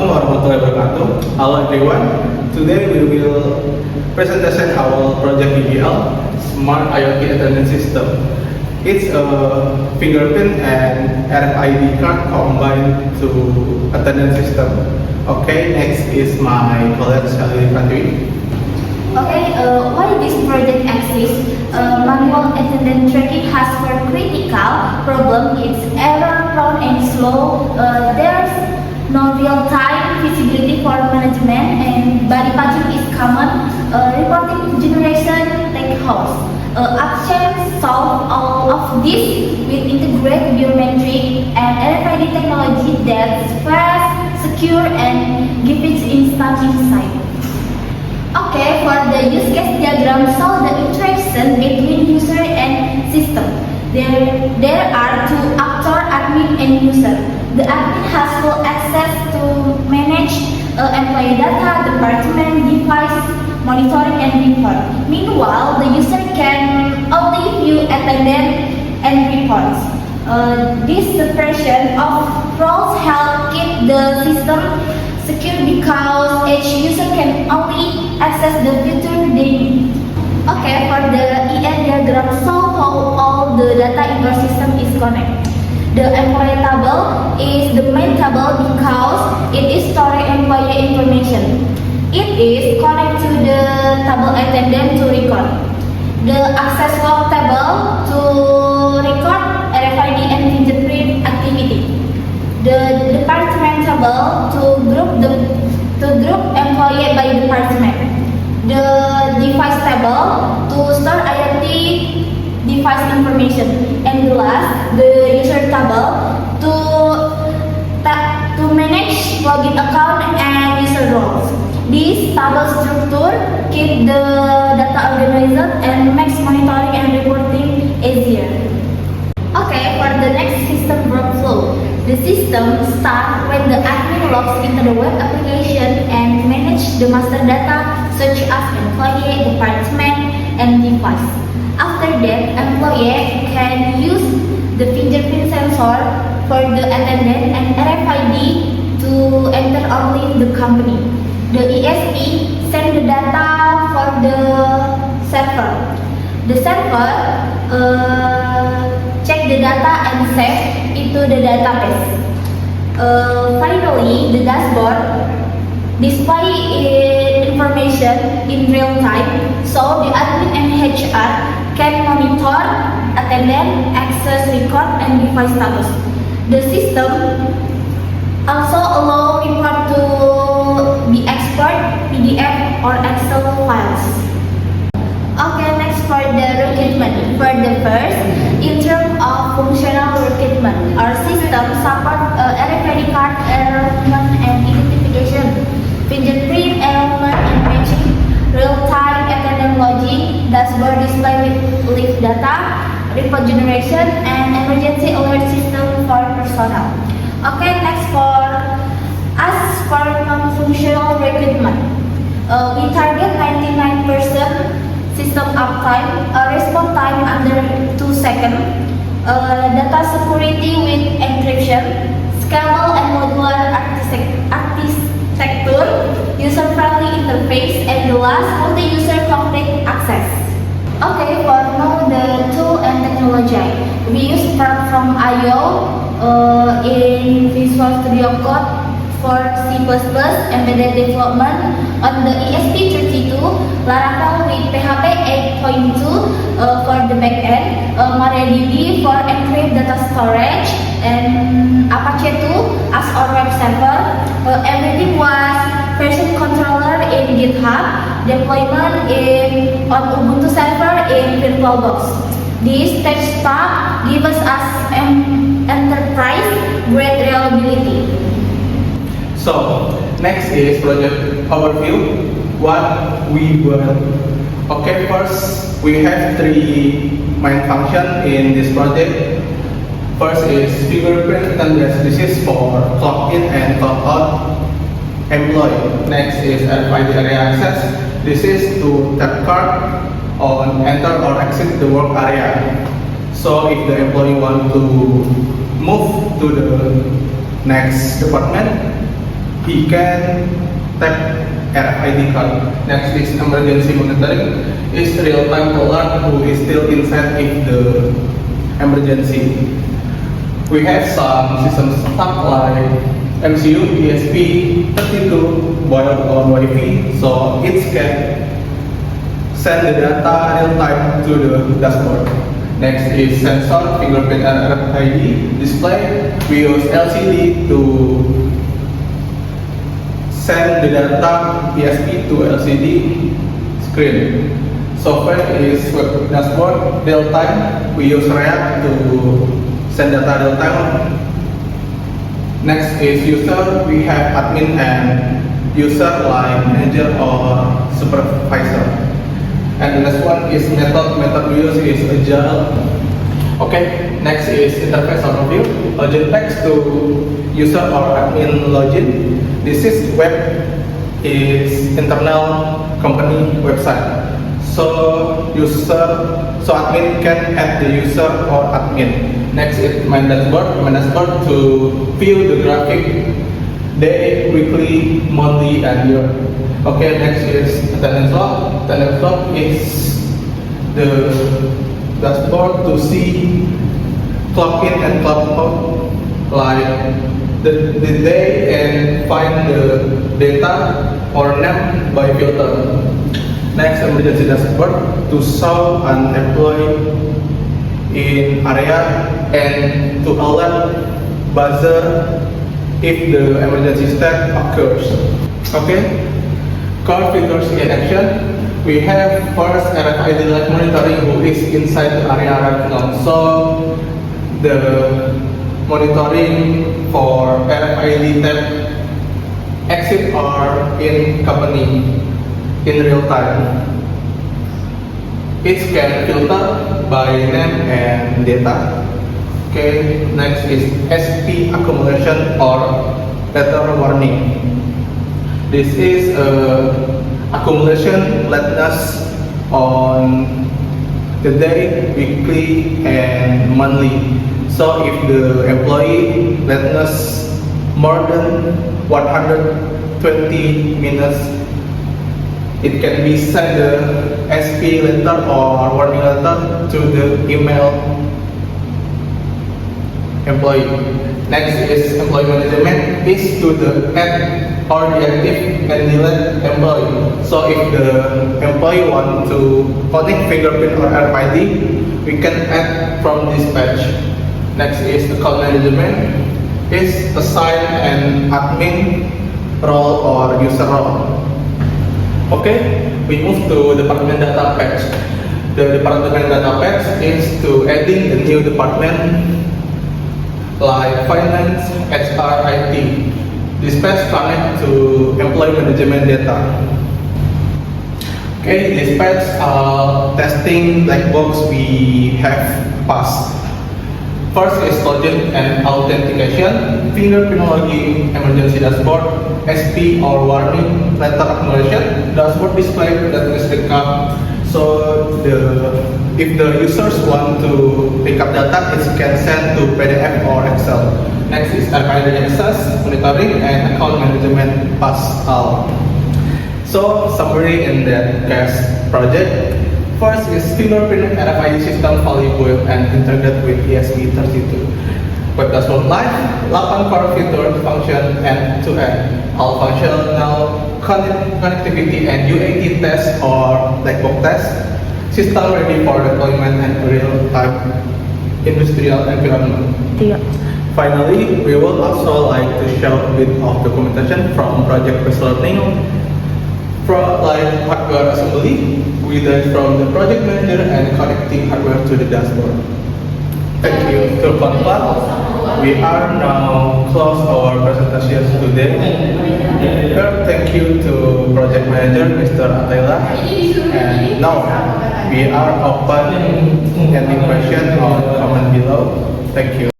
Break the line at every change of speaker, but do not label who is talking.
Assalamualaikum warahmatullahi wabarakatuh. Hello everyone. Today we will presentation our project BBL Smart IoT Attendance System. It's a fingerprint and RFID card combined to attendance system. Okay, next is my colleague Shalini Pratwi.
Okay, why this project exists? Manual attendance tracking has for critical problem. It's error-prone and slow. There's no real-time visibility for management, and body patching is common. Reporting generation take house. Actions solve all of this with integrated biometric and RFID technology that's fast, secure, and give it instant insight. Okay, for the use case diagram, show the interaction between user and system. There are two actors, admin and user. The admin has full access to manage employee data, department, device, monitoring, and report. Meanwhile, the user can only view attendance and reports. This separation of roles help keep the system secure because each user can only access the feature they need. Okay, for the ER diagram, show how all the data in your system is connected. The employee table is the main table because it is storing employee information. It is connected to the table attendant to record. The access log table to record RFID and fingerprint activity. The department table to group employee by department. The device table to store IoT device information. And the last, the user table to manage login account and user roles. This table structure keep the data organized and makes monitoring and reporting easier. Okay, for the next system workflow, the system starts when the admin logs into the web application and manage the master data such as employee, department, and device. After that, employee can use the fingerprint sensor for the attendant and RFID to enter only the company. The ESP send the data for the server. The server check the data and save into the database. Finally, the dashboard display information in real time, so the admin and HR can monitor attendance, access record, and device status. The system also allow report to be export PDF or Excel files. Okay, next for the recruitment. For the first, in terms of functional recruitment, our system support RFID card enrollment and identification, fingerprint enrollment and matching, real-time attendance logging, dashboard display with live data, report generation, and emergency alert system for personnel. Okay, next for non-functional recruitment, we target 99% system uptime, response time under 2 seconds, data security with encryption, scalable and modular architecture, user-friendly interface, and the last, multi-user complete access. Okay, for now the tool and technology, we use Spark from IO in Visual Studio Code for C++ embedded development on the ESP32, Laravel with PHP 8.2 for the backend, MariaDB for encrypt data storage, and Apache 2 as our web server. Everything was version controller in GitHub, deployment on Ubuntu server in VirtualBox. This tech stack gives us enterprise grade reliability.
So, next is project overview. What we will. Okay, first we have three main functions in this project. First is fingerprint attendance. This is for clock in and clock out employee. Next is RFID area access. This is to tap card on enter or exit the work area. So if the employee want to move to the next department, he can tap RFID card. Next is emergency monitoring. Is real-time alert who is still inside if the emergency. We have some systems stuck like MCU, ESP32, boiled on Wi-Fi, so it can send the data real-time to the dashboard. Next is sensor, fingerprint and RFID display. We use LCD to send the data ESP to LCD screen. Software is web dashboard, real time. We use React to send data real time. Next is user. We have admin and user like manager or supervisor. And the next one is method. Method we use is agile. Okay, next is interface overview. Login text to user or admin login. This is web is internal company website. So admin can add the user or admin. Next is my dashboard. My dashboard to view the graphic day, weekly, monthly, and year. Okay, next is attendance log. Attendance log is the dashboard to see clock in and clock out, like the day and find the data or name by filter. Next, emergency dashboard to show an employee in area and to alert buzzer if the emergency state occurs. Okay, core features in action. We have first RFID light monitoring who is inside the area right now. So the monitoring for RFID that exit or in company in real time. It can filter by name and data. Okay, next is SP accumulation or letter warning. This is accumulation lateness on the day, weekly, and monthly. So if the employee lateness more than 120 minutes, it can be sent the SP letter or warning letter to the email employee. Next is employee management is to the add or deactive and delete employee. So if the employee want to connect fingerprint or RFID, we can add from this page. Next is account management is assign an admin role or user role. Okay, we move to department data page. The department data page is to adding the new department like finance, HR, IT. This page connect to employee management data. Okay, this page testing black box we have passed. First is login and authentication, fingerprint login, emergency dashboard, SP or warning, letter accumulation, dashboard display that is recap. So if the users want to pick up data, it can send to PDF or Excel. Next is RFID access, monitoring, and account management pass all. So summary in that case project. First is fingerprint RFID system fully built and integrated with ESP32. Web dashboard live, 8 core feature function end-to-end. All functional connectivity and UAT test or black box test. System ready for deployment and real-time industrial environment.
Yeah.
Finally, we will also like to share a bit of documentation from project-based learning. Like hardware assembly, we learn from the project manager and connecting hardware to the dashboard. Thank you. To conclude, we are now close our presentation today. Thank you to project manager Mr. Atela. And now we are open any question or comment below. Thank you.